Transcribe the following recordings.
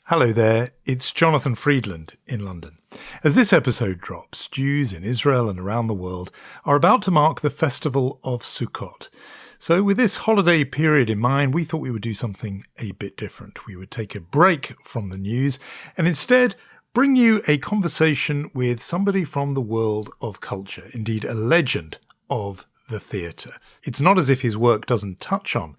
Hello there, it's Jonathan Friedland in London. As this episode drops, Jews in Israel and around the world are about to mark the festival of Sukkot. So with this holiday period in mind, we thought we would do something a bit different. We would take a break from the news and instead bring you a conversation with somebody from the world of culture, indeed a legend of the theatre. It's not as if his work doesn't touch on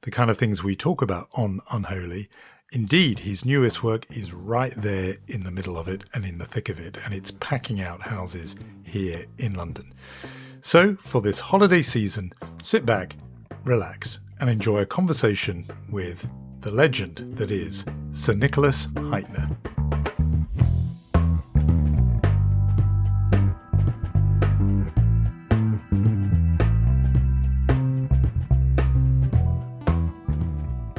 the kind of things we talk about on Unholy. Indeed, his newest work is right there in the middle of it and in the thick of it, and it's packing out houses here in London. So, for this holiday season, sit back, relax, and enjoy a conversation with the legend that is Sir Nicholas Hytner.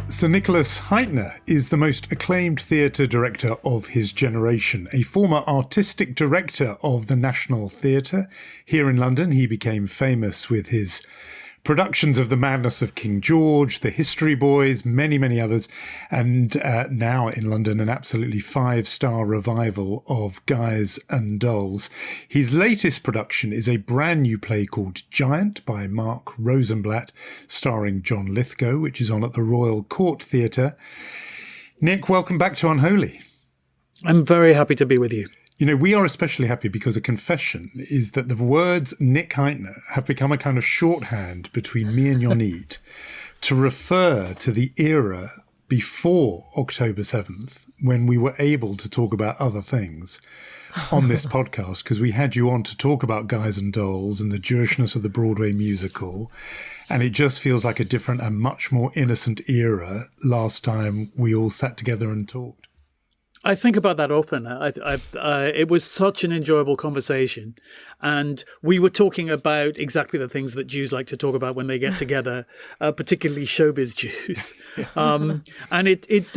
Sir Nicholas Hytner is the most acclaimed theatre director of his generation. A former artistic director of the National Theatre here in London, he became famous with his productions of The Madness of King George, The History Boys, many, many others, and now in London an absolutely five-star revival of Guys and Dolls. His latest production is a brand new play called Giant by Mark Rosenblatt, starring John Lithgow, which is on at the Royal Court Theatre. Nick, welcome back to Unholy. I'm very happy to be with you. You know, we are especially happy because a confession is that the words Nick Hytner have become a kind of shorthand between me and Yonid to refer to the era before October 7th when we were able to talk about other things on this podcast, because we had you on to talk about Guys and Dolls and the Jewishness of the Broadway musical. And it just feels like a different and much more innocent era last time we all sat together and talked. I think about that often. It was such an enjoyable conversation. And we were talking about exactly the things that Jews like to talk about when they get together, particularly showbiz Jews. And it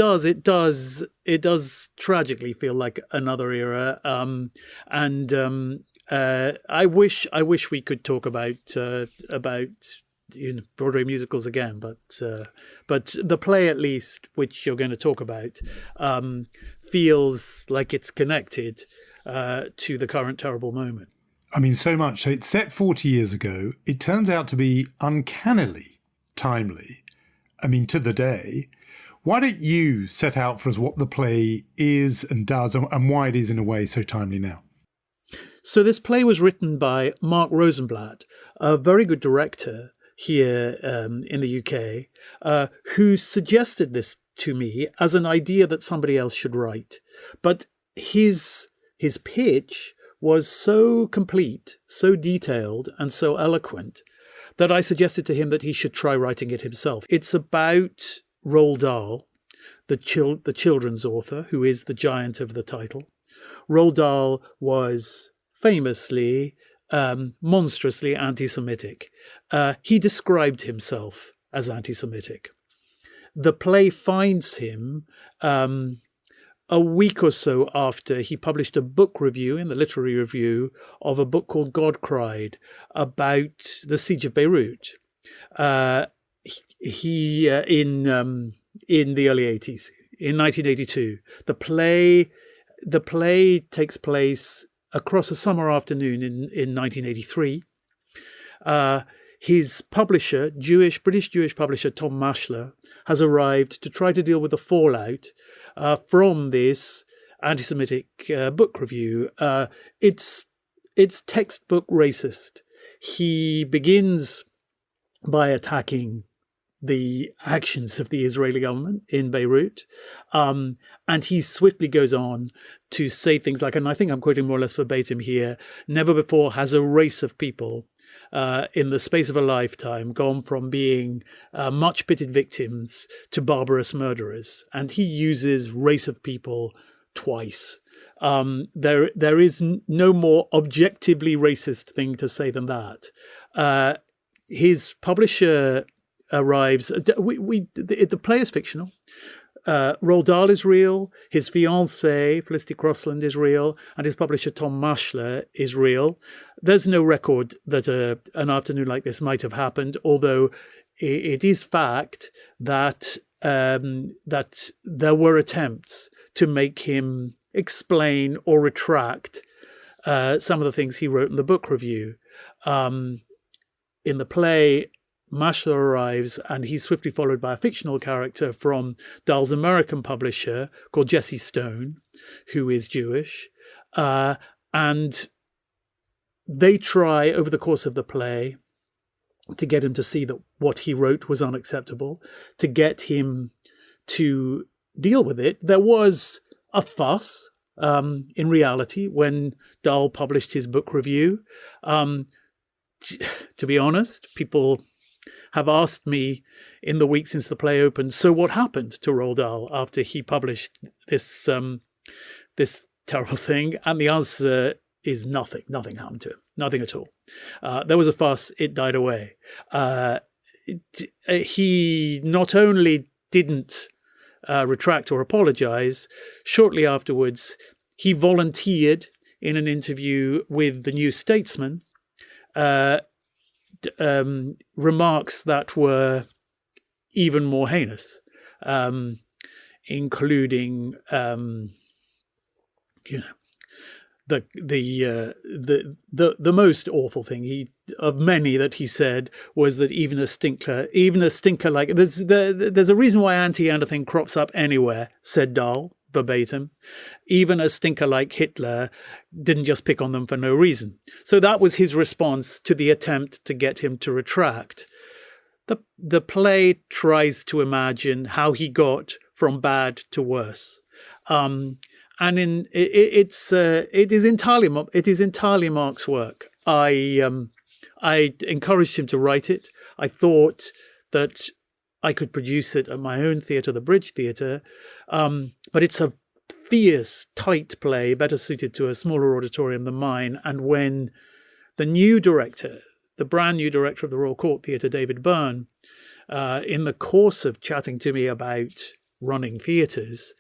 does tragically feel like another era. I wish we could talk about Broadway musicals again, but the play, at least, which you're going to talk about, feels like it's connected to the current terrible moment. I mean, so much. So it's set 40 years ago. It turns out to be uncannily timely. I mean, to the day. Why don't you set out for us what the play is and does, and why it is in a way so timely now? So this play was written by Mark Rosenblatt, a very good director here in the UK, who suggested this to me as an idea that somebody else should write. But his pitch was so complete, so detailed, and so eloquent that I suggested to him that he should try writing it himself. It's about Roald Dahl, the children's author, who is the giant of the title. Roald Dahl was famously monstrously anti-Semitic. He described himself as anti-Semitic. The play finds him a week or so after he published a book review in the Literary Review of a book called God Cried about the siege of Beirut. He in the early 80s, in 1982. The play takes place across a summer afternoon in 1983. His publisher, British Jewish publisher Tom Maschler, has arrived to try to deal with the fallout from this anti-Semitic book review. It's textbook racist. He begins by attacking the actions of the Israeli government in Beirut. And he swiftly goes on to say things like, and I think I'm quoting more or less verbatim here, never before has a race of people in the space of a lifetime gone from being much pitied victims to barbarous murderers. And he uses race of people twice. There is no more objectively racist thing to say than that. His publisher arrives. The play is fictional. Roald Dahl is real. His fiancée, Felicity Crossland, is real. And his publisher, Tom Maschler, is real. There's no record that an afternoon like this might have happened, although it is fact that that there were attempts to make him explain or retract some of the things he wrote in the book review. In the play, Mashler arrives and he's swiftly followed by a fictional character from Dahl's American publisher called Jesse Stone, who is Jewish. And they try over the course of the play to get him to see that what he wrote was unacceptable, to get him to deal with it. There was a fuss in reality when Dahl published his book review. To be honest, people have asked me in the week since the play opened, so what happened to Roald Dahl after he published this terrible thing? And the answer is nothing. Nothing happened to him. Nothing at all. There was a fuss. It died away. He not only didn't retract or apologize, shortly afterwards, he volunteered in an interview with the New Statesman remarks that were even more heinous, including the most awful thing of many that he said was that even a stinker like there's a reason why anti-anything crops up anywhere, said Dahl verbatim. Even a stinker like Hitler didn't just pick on them for no reason. So that was his response to the attempt to get him to retract. The play tries to imagine how he got from bad to worse. And it is entirely Mark's work. I encouraged him to write it. I thought that I could produce it at my own theatre, the Bridge Theatre, but it's a fierce, tight play, better suited to a smaller auditorium than mine. And when the new director, the brand new director of the Royal Court Theatre, David Byrne, in the course of chatting to me about running theatres,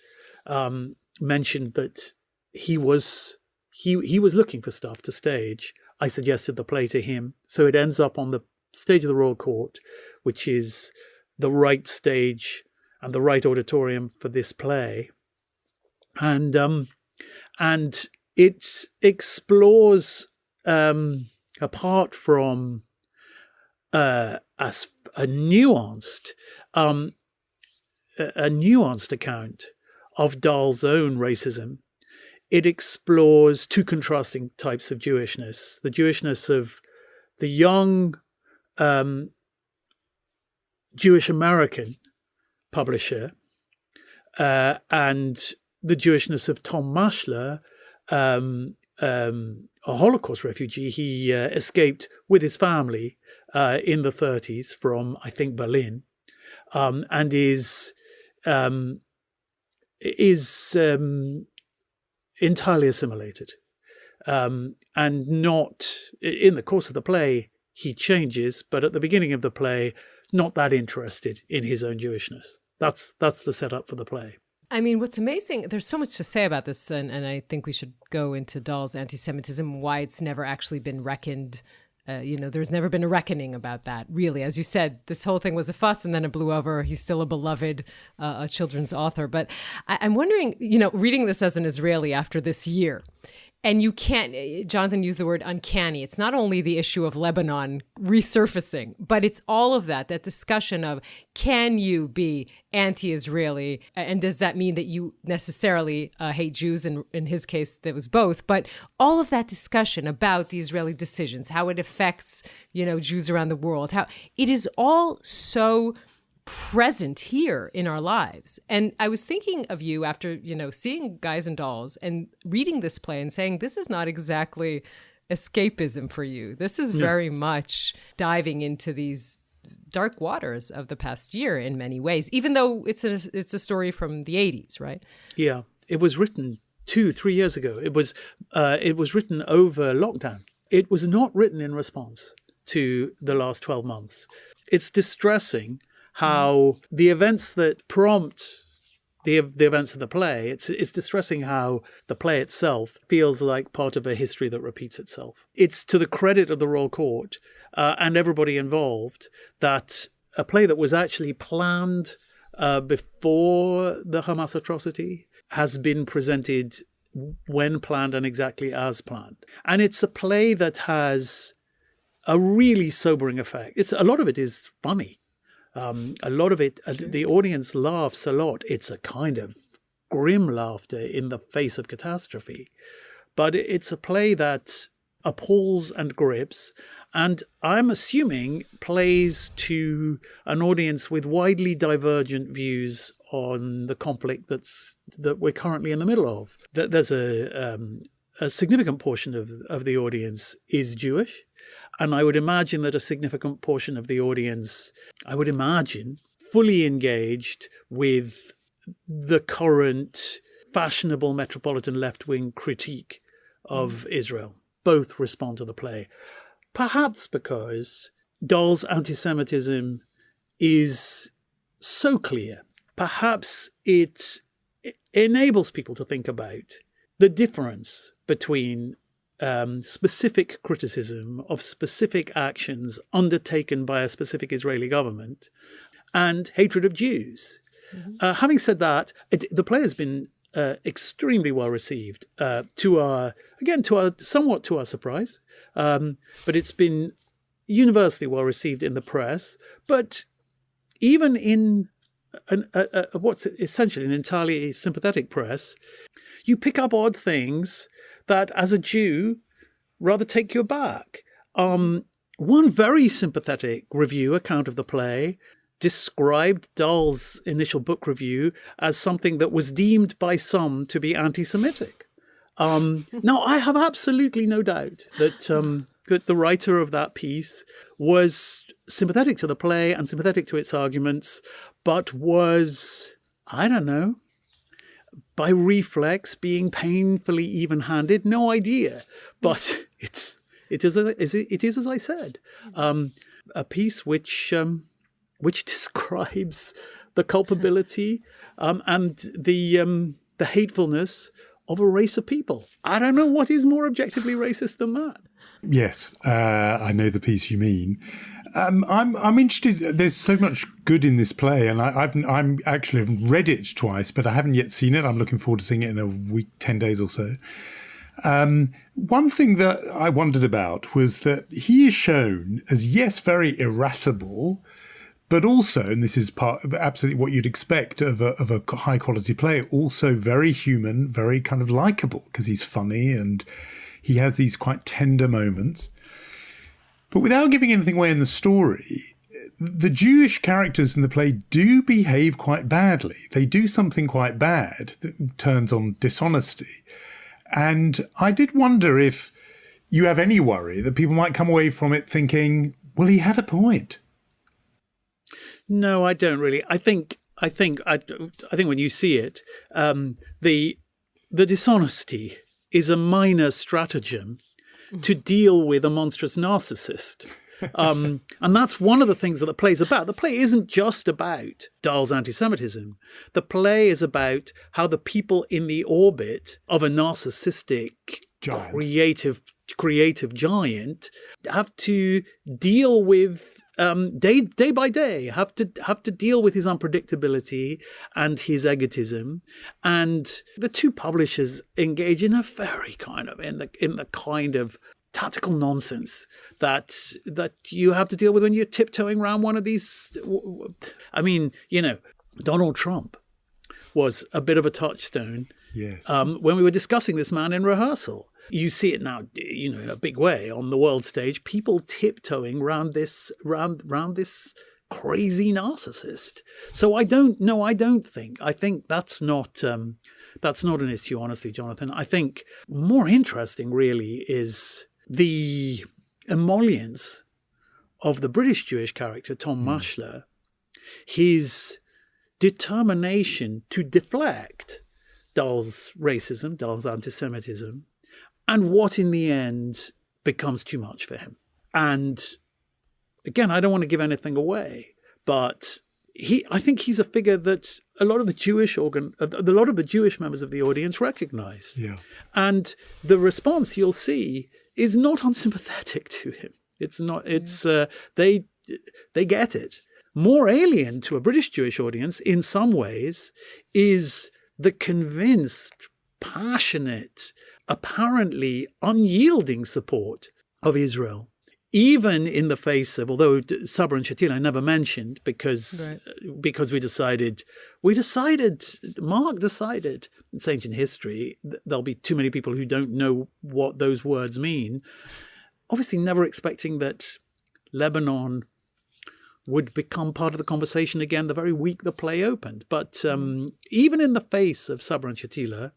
mentioned that he was looking for stuff to stage, I suggested the play to him. So it ends up on the stage of the Royal Court, which is the right stage and the right auditorium for this play. And it explores, apart from a nuanced account of Dahl's own racism, it explores two contrasting types of Jewishness: the Jewishness of the young Jewish American publisher and the Jewishness of Tom Mashler, a Holocaust refugee. He escaped with his family in the 1930s from, I think, Berlin, and is entirely assimilated, and not in the course of the play. He changes, but at the beginning of the play, not that interested in his own Jewishness. That's the setup for the play. I mean, what's amazing, there's so much to say about this, and I think we should go into Dahl's anti-Semitism, why it's never actually been reckoned. There's never been a reckoning about that, really. As you said, this whole thing was a fuss and then it blew over. He's still a beloved children's author. But I'm wondering, reading this as an Israeli after this year, and you can't, Jonathan used the word uncanny. It's not only the issue of Lebanon resurfacing, but it's all of that discussion of, can you be anti-Israeli? And does that mean that you necessarily hate Jews? And in his case, that was both. But all of that discussion about the Israeli decisions, how it affects, Jews around the world, how it is all so present here in our lives. And I was thinking of you after, seeing Guys and Dolls and reading this play and saying, this is not exactly escapism for you. This is very much diving into these dark waters of the past year in many ways, even though it's a story from the 80s, right? Yeah. It was written 2-3 years ago. It was written over lockdown. It was not written in response to the last 12 months. It's distressing how the events that prompt the events of the play, it's distressing how the play itself feels like part of a history that repeats itself. It's to the credit of the Royal Court and everybody involved that a play that was actually planned before the Hamas atrocity has been presented when planned and exactly as planned. And it's a play that has a really sobering effect. A lot of it is funny. A lot of it, the audience laughs a lot. It's a kind of grim laughter in the face of catastrophe. But it's a play that appalls and grips, and I'm assuming plays to an audience with widely divergent views on the conflict that we're currently in the middle of. There's a significant portion of the audience is Jewish, and I would imagine that a significant portion of the audience, fully engaged with the current fashionable metropolitan left-wing critique of Israel. Both respond to the play. Perhaps because Dahl's anti-Semitism is so clear. Perhaps it enables people to think about the difference between specific criticism of specific actions undertaken by a specific Israeli government and hatred of Jews. Having said that, the play has been extremely well received, to our surprise, but it's been universally well received in the press. But even in what's essentially an entirely sympathetic press, you pick up odd things that, as a Jew, rather take you aback. One very sympathetic review account of the play described Dahl's initial book review as something that was deemed by some to be anti-Semitic. Now, I have absolutely no doubt that that the writer of that piece was sympathetic to the play and sympathetic to its arguments, but was, I don't know, by reflex being painfully even-handed. No idea, but it is as I said, a piece which describes the culpability and the hatefulness of a race of people. I don't know what is more objectively racist than that. Yes, I know the piece you mean. I'm interested. There's so much good in this play, and I'm actually read it twice, but I haven't yet seen it. I'm looking forward to seeing it in a week, 10 days or so. One thing that I wondered about was that he is shown as, yes, very irascible, but also, and this is part of absolutely what you'd expect of a high quality play, also very human, very kind of likable, because he's funny and he has these quite tender moments. But without giving anything away in the story, the Jewish characters in the play do behave quite badly. They do something quite bad that turns on dishonesty. And I did wonder if you have any worry that people might come away from it thinking, well, he had a point. No, I don't really. I think when you see it, the dishonesty is a minor stratagem to deal with a monstrous narcissist. And that's one of the things that the play is about. The play isn't just about Dahl's anti-Semitism. The play is about how the people in the orbit of a narcissistic, creative giant have to deal with day by day, have to deal with his unpredictability and his egotism. And the two publishers engage in a very kind of in the kind of tactical nonsense that you have to deal with when you're tiptoeing around one of these. I mean, Donald Trump was a bit of a touchstone. Yes. When we were discussing this man in rehearsal. You see it now, in a big way on the world stage, people tiptoeing around this crazy narcissist. So I think that's not an issue, honestly, Jonathan. I think more interesting really is the emollients of the British Jewish character, Tom Mashler, his determination to deflect Dahl's racism, Dahl's anti-Semitism, and what in the end becomes too much for him. And again, I don't want to give anything away, but I think he's a figure that a lot of the Jewish members of the audience recognize. Yeah. And the response you'll see is not unsympathetic to him. It's not. It's they get it. More alien to a British Jewish audience in some ways is the convinced, passionate, apparently unyielding support of Israel, even in the face of, although Sabra and Shatila never mentioned, because we decided, Mark decided, it's ancient history, there'll be too many people who don't know what those words mean, obviously never expecting that Lebanon would become part of the conversation again the very week the play opened. But even in the face of Sabra and Shatila,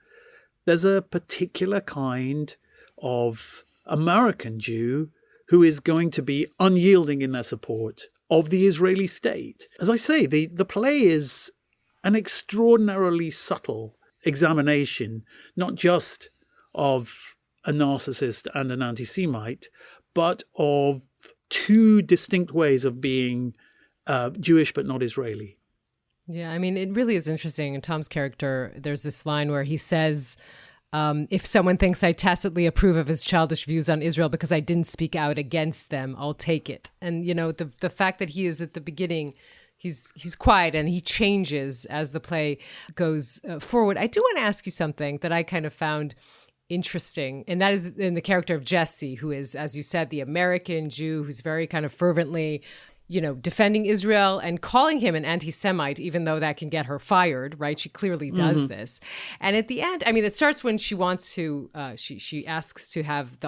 there's a particular kind of American Jew who is going to be unyielding in their support of the Israeli state. As I say, the play is an extraordinarily subtle examination, not just of a narcissist and an anti-Semite, but of two distinct ways of being Jewish but not Israeli. Yeah, I mean, it really is interesting. In Tom's character, there's this line where he says, if someone thinks I tacitly approve of his childish views on Israel because I didn't speak out against them, I'll take it. And, you know, the fact that he is at the beginning, he's quiet and he changes as the play goes forward. I do want to ask you something that I kind of found interesting, and that is in the character of Jesse, who is, as you said, the American Jew who's very kind of fervently, you know, defending Israel and calling him an anti-Semite, even though that can get her fired, right? She clearly does this. And at the end, I mean, it starts when she wants to, she asks to have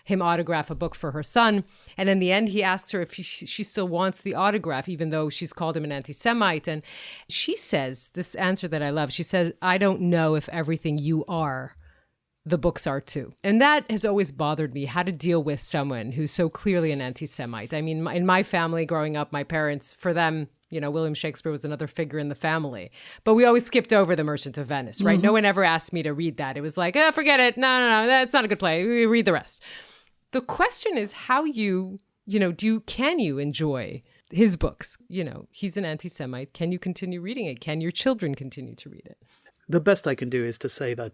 him autograph a book for her son. And in the end, he asks her if she still wants the autograph, even though she's called him an anti-Semite. And she says this answer that I love. She said, I don't know if everything you are, the books are too. And that has always bothered me, how to deal with someone who's so clearly an anti-Semite. I mean, in my family growing up, my parents, for them, you know, William Shakespeare was another figure in the family. But we always skipped over The Merchant of Venice, right? No one ever asked me to read that. It was like, forget it. No, that's not a good play. We read the rest. The question is how can you enjoy his books? You know, he's an anti-Semite. Can you continue reading it? Can your children continue to read it? The best I can do is to say that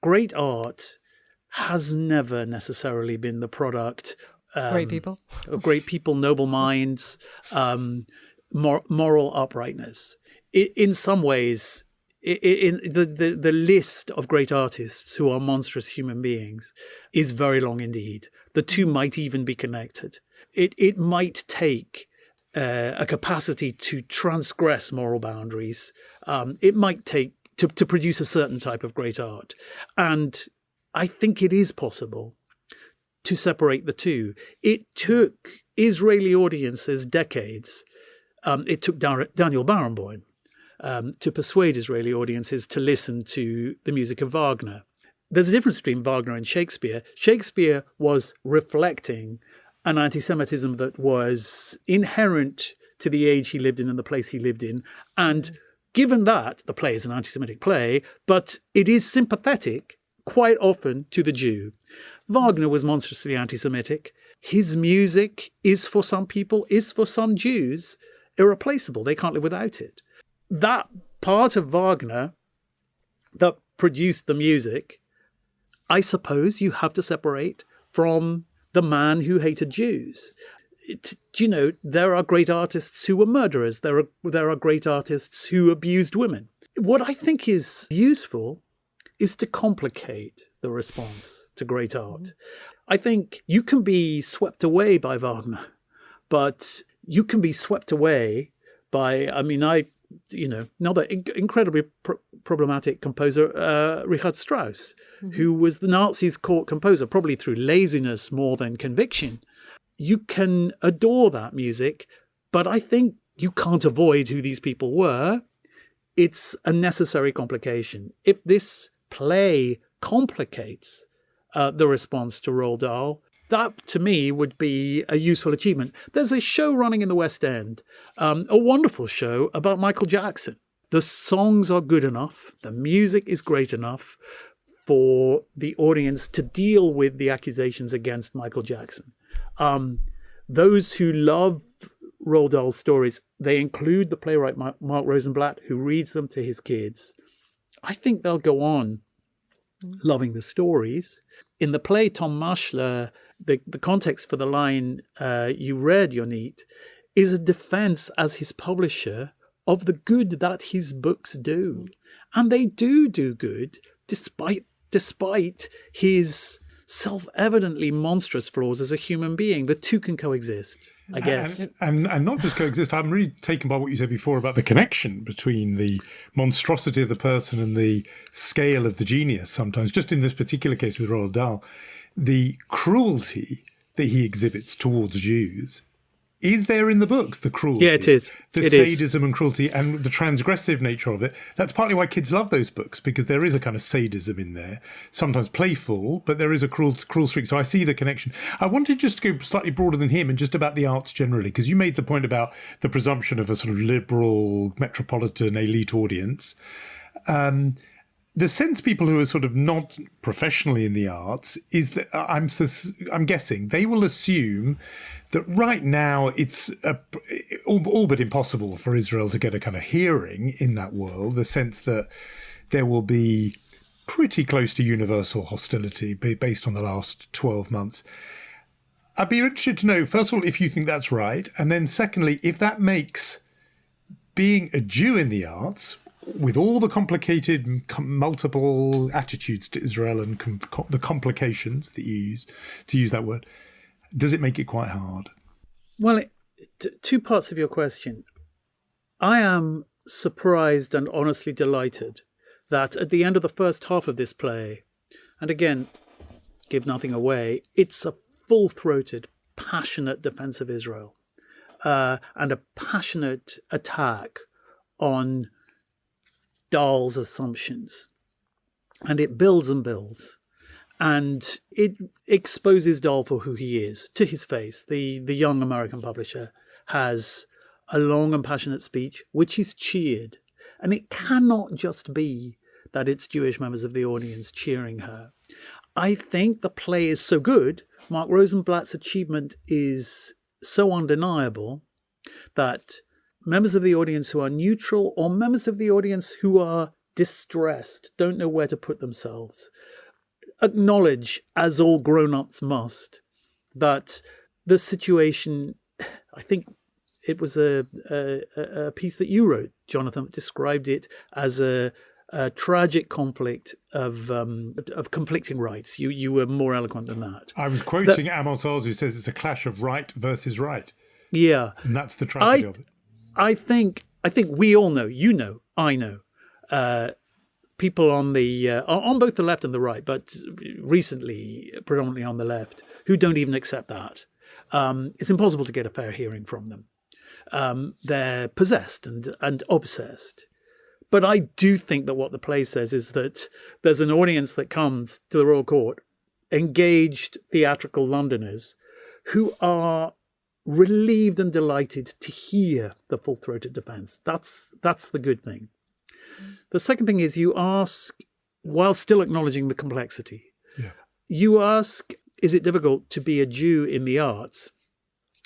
great art has never necessarily been the product great people, noble minds, moral uprightness. In some ways, in the list of great artists who are monstrous human beings is very long indeed. The two might even be connected. It might take a capacity to transgress moral boundaries. It might take to produce a certain type of great art. And I think it is possible to separate the two. It took Israeli audiences decades. It took Daniel Barenboim to persuade Israeli audiences to listen to the music of Wagner. There's a difference between Wagner and Shakespeare. Shakespeare was reflecting an anti-Semitism that was inherent to the age he lived in and the place he lived in. And given that the play is an anti-Semitic play, but it is sympathetic quite often to the Jew. Wagner was monstrously anti-Semitic. His music is for some people, is for some Jews, irreplaceable. They can't live without it. That part of Wagner that produced the music, I suppose you have to separate from the man who hated Jews. There are great artists who were murderers. There are great artists who abused women. What I think is useful is to complicate the response to great art. I think you can be swept away by Wagner, but you can be swept away by, another incredibly problematic composer, Richard Strauss, who was the Nazis' court composer, probably through laziness more than conviction. You can adore that music, but I think you can't avoid who these people were. It's a necessary complication. If this play complicates the response to Roald Dahl, that to me would be a useful achievement. There's a show running in the West End, a wonderful show about Michael Jackson. The songs are good enough. The music is great enough for the audience to deal with the accusations against Michael Jackson. Those who love Roald Dahl's stories, they include the playwright Mark Rosenblatt, who reads them to his kids. I think they'll go on loving the stories. In the play Tom Maschler, the context for the line you read, Yonit, is a defense as his publisher of the good that his books do. And they do good despite his self-evidently monstrous flaws as a human being. The two can coexist, I guess. And not just coexist. I'm really taken by what you said before about the connection between the monstrosity of the person and the scale of the genius sometimes. Just in this particular case with Roald Dahl, the cruelty that he exhibits towards Jews is there in the books, the cruelty. Yeah, it is. The sadism and cruelty and the transgressive nature of it. That's partly why kids love those books, because there is a kind of sadism in there, sometimes playful, but there is a cruel streak. So I see the connection. I wanted just to go slightly broader than him and just about the arts generally, because you made the point about the presumption of a sort of liberal, metropolitan, elite audience. The sense people who are sort of not professionally in the arts is that I'm guessing they will assume that right now it's all but impossible for Israel to get a kind of hearing in that world, the sense that there will be pretty close to universal hostility based on the last 12 months. I'd be interested to know, first of all, if you think that's right, and then secondly, if that makes being a Jew in the arts, with all the complicated, multiple attitudes to Israel and the complications that you use, to use that word, does it make it quite hard? Well, two parts of your question. I am surprised and honestly delighted that at the end of the first half of this play, and again, give nothing away, it's a full-throated, passionate defense of Israel and a passionate attack on Dahl's assumptions. And it builds and builds. And it exposes Dahl for who he is, to his face. The young American publisher has a long and passionate speech, which is cheered. And it cannot just be that it's Jewish members of the audience cheering her. I think the play is so good, Mark Rosenblatt's achievement is so undeniable, that members of the audience who are neutral or members of the audience who are distressed, don't know where to put themselves, acknowledge, as all grown-ups must, that the situation, I think it was a piece that you wrote, Jonathan, that described it as a tragic conflict of conflicting rights. You were more eloquent than that. I was quoting Amos Oz, who says it's a clash of right versus right. Yeah. And that's the tragedy of it. I think we all know, you know, I know, people on both the left and the right, but recently predominantly on the left, who don't even accept that. It's impossible to get a fair hearing from them. They're possessed and obsessed. But I do think that what the play says is that there's an audience that comes to the Royal Court, engaged theatrical Londoners, who are relieved and delighted to hear the full-throated defense. That's the good thing. The second thing is you ask, while still acknowledging the complexity, you ask, is it difficult to be a Jew in the arts?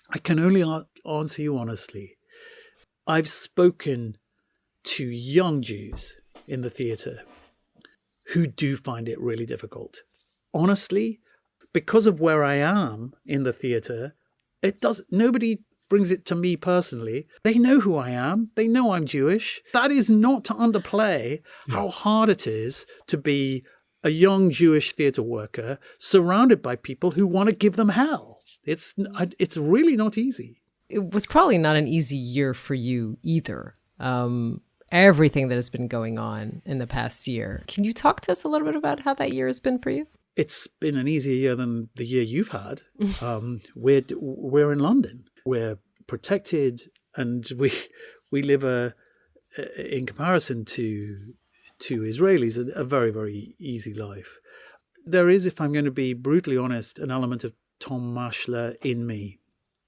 I can only answer you honestly. I've spoken to young Jews in the theatre who do find it really difficult. Honestly, because of where I am in the theatre, nobody brings it to me personally. They know who I am. They know I'm Jewish. That is not to underplay how hard it is to be a young Jewish theatre worker surrounded by people who want to give them hell. It's really not easy. It was probably not an easy year for you either. Everything that has been going on in the past year. Can you talk to us a little bit about how that year has been for you? It's been an easier year than the year you've had. We're in London. We're protected, and we live in comparison to Israelis, a very, very easy life. There is, if I'm going to be brutally honest, an element of Tom Maschler in me.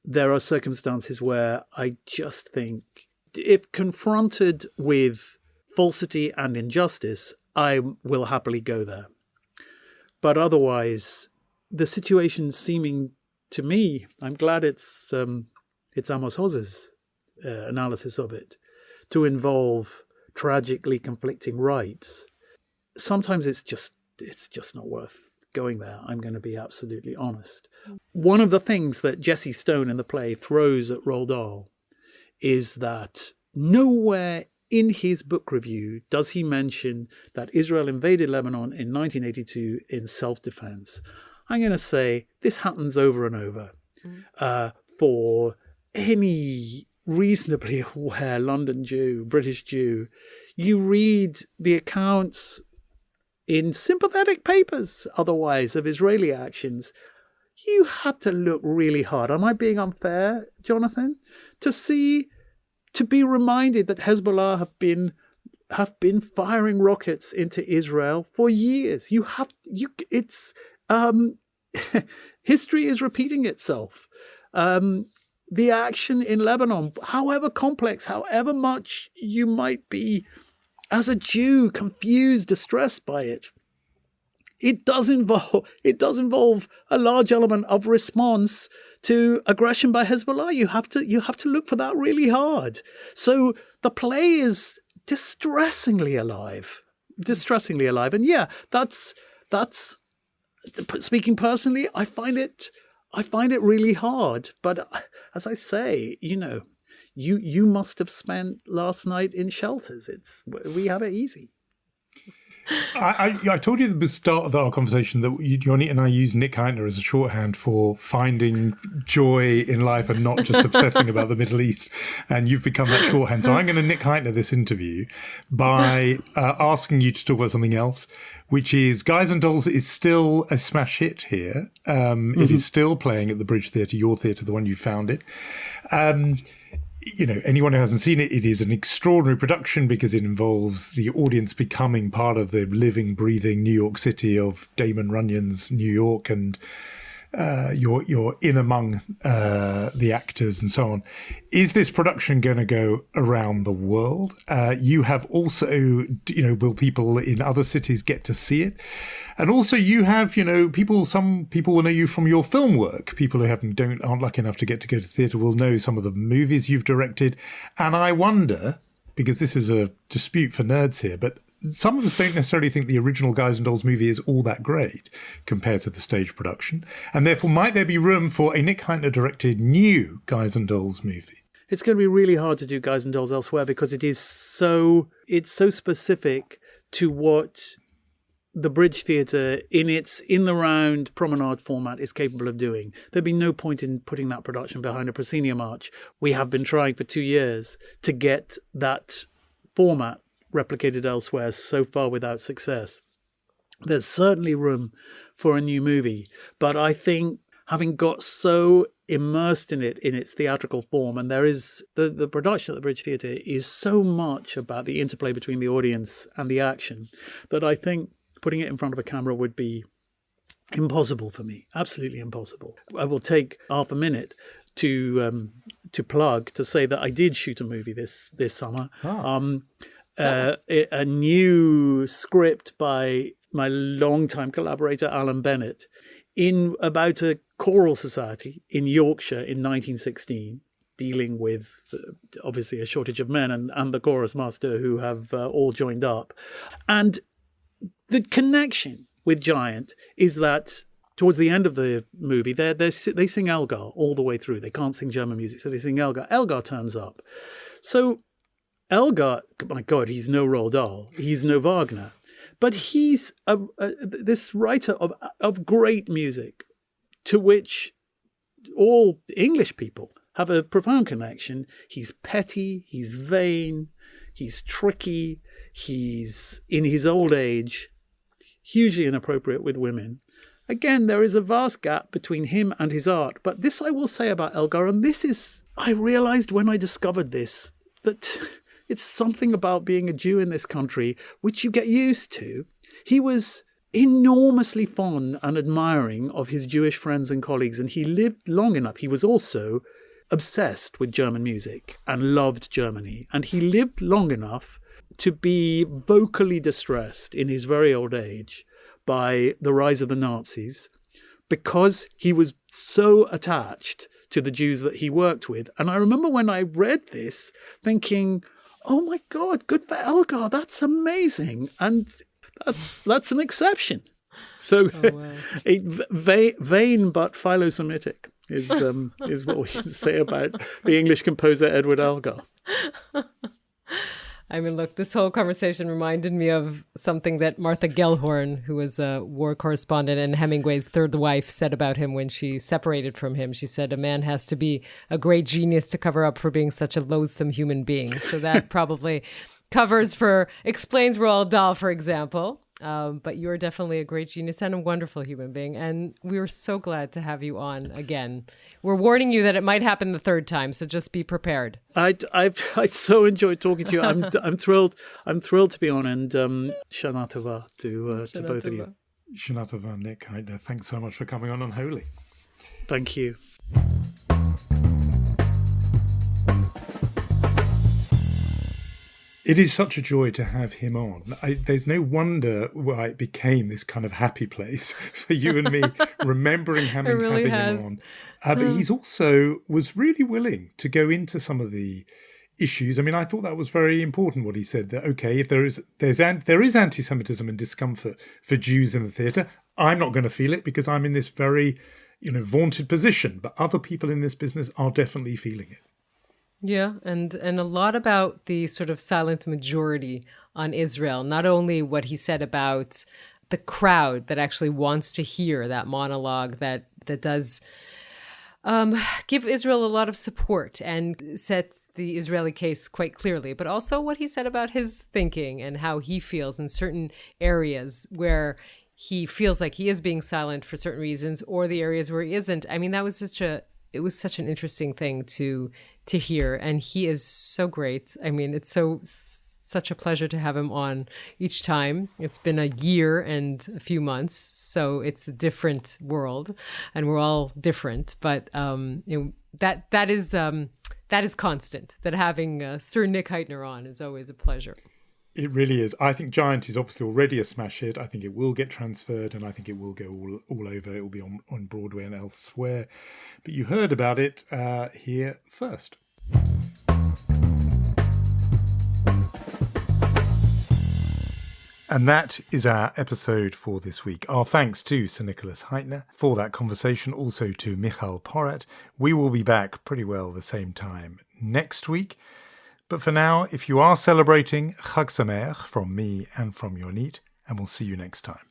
There are circumstances where I just think, if confronted with falsity and injustice, I will happily go there. But otherwise, the situation seeming to me, I'm glad it's Amos Oz's analysis of it, to involve tragically conflicting rights. Sometimes it's just not worth going there. I'm going to be absolutely honest. One of the things that Jesse Stone in the play throws at Roald Dahl is that nowhere in his book review does he mention that Israel invaded Lebanon in 1982 in self-defense. I'm going to say this happens over and over. For any reasonably aware London Jew, British Jew, you read the accounts in sympathetic papers otherwise of Israeli actions, you had to look really hard. Am I being unfair, Jonathan? To be reminded that Hezbollah have been firing rockets into Israel for years. History is repeating itself. The action in Lebanon, however complex, however much you might be, as a Jew, confused, distressed by it, it does involve a large element of response to aggression by Hezbollah. You have to look for that really hard. So the play is distressingly alive. And yeah, that's speaking personally, I find it really hard. But as I say, you must have spent last night in shelters. We have it easy. I told you at the start of our conversation that Johnny and I use Nick Hytner as a shorthand for finding joy in life and not just obsessing about the Middle East. And you've become that shorthand. So I'm going to Nick Hytner this interview by asking you to talk about something else, which is Guys and Dolls is still a smash hit here. It is still playing at the Bridge Theatre, your theatre, the one you founded. Anyone who hasn't seen it, it is an extraordinary production because it involves the audience becoming part of the living, breathing New York City of Damon Runyon's New York, and you're in among the actors and so on. Is this production going to go around the world? You have also, will people in other cities get to see it? And also you have, some people will know you from your film work. People who aren't lucky enough to go to theatre will know some of the movies you've directed. And I wonder, because this is a dispute for nerds here, but some of us don't necessarily think the original Guys and Dolls movie is all that great compared to the stage production. And therefore, might there be room for a Nick Hytner-directed new Guys and Dolls movie? It's going to be really hard to do Guys and Dolls elsewhere because it's so specific to what the Bridge Theatre in the round promenade format is capable of doing. There'd be no point in putting that production behind a proscenium arch. We have been trying for 2 years to get that format replicated elsewhere, so far without success. There's certainly room for a new movie, but I think having got so immersed in its theatrical form, and there is the production at the Bridge Theatre is so much about the interplay between the audience and the action, that I think putting it in front of a camera would be impossible for me, absolutely impossible. I will take half a minute to plug, to say that I did shoot a movie this summer. A new script by my longtime collaborator Alan Bennett about a choral society in Yorkshire in 1916, dealing with obviously a shortage of men and the chorus master who have all joined up. And the connection with Giant is that towards the end of the movie, they sing Elgar all the way through. They can't sing German music, so they sing Elgar. Elgar turns up. So Elgar, my God, he's no Roald Dahl. He's no Wagner. But he's this writer of great music to which all English people have a profound connection. He's petty, he's vain, he's tricky, he's, in his old age, hugely inappropriate with women. Again, there is a vast gap between him and his art. But this I will say about Elgar, and this is, I realized when I discovered this, that it's something about being a Jew in this country which you get used to. He was enormously fond and admiring of his Jewish friends and colleagues, and he lived long enough. He was also obsessed with German music and loved Germany, and he lived long enough to be vocally distressed in his very old age by the rise of the Nazis, because he was so attached to the Jews that he worked with. And I remember when I read this thinking, oh my God, good for Elgar, that's amazing. And that's an exception. So vain but philo-Semitic. is what we can say about the English composer Edward Elgar. I mean, look, this whole conversation reminded me of something that Martha Gellhorn, who was a war correspondent and Hemingway's third wife, said about him when she separated from him. She said, a man has to be a great genius to cover up for being such a loathsome human being. So that probably explains Roald Dahl, for example. But you're definitely a great genius and a wonderful human being. And we were so glad to have you on again. We're warning you that it might happen the third time, so just be prepared. I so enjoyed talking to you. I'm thrilled. I'm thrilled to be on, and Shana Tova to both of you. Shana Tova, Nick Hytner, thanks so much for coming on Unholy. Thank you. It is such a joy to have him on. There's no wonder why it became this kind of happy place for you and me, remembering having him on. But he's also was really willing to go into some of the issues. I mean, I thought that was very important what he said, that, okay, if there is anti-Semitism and discomfort for Jews in the theatre, I'm not going to feel it because I'm in this very, vaunted position. But other people in this business are definitely feeling it. Yeah, and a lot about the sort of silent majority on Israel, not only what he said about the crowd that actually wants to hear that monologue that does give Israel a lot of support and sets the Israeli case quite clearly, but also what he said about his thinking and how he feels in certain areas where he feels like he is being silent for certain reasons or the areas where he isn't. I mean, it was such an interesting thing to hear, and he is so great. I mean, it's such a pleasure to have him on each time. It's been a year and a few months, so it's a different world, and we're all different. But that is constant. That having Sir Nick Hytner on is always a pleasure. It really is. I think Giant is obviously already a smash hit. I think it will get transferred and I think it will go all over. It will be on Broadway and elsewhere. But you heard about it here first. And that is our episode for this week. Our thanks to Sir Nicholas Hytner for that conversation, also to Michal Porat. We will be back pretty well the same time next week. But for now, if you are celebrating, Chag Sameach from me and from Yonit, and we'll see you next time.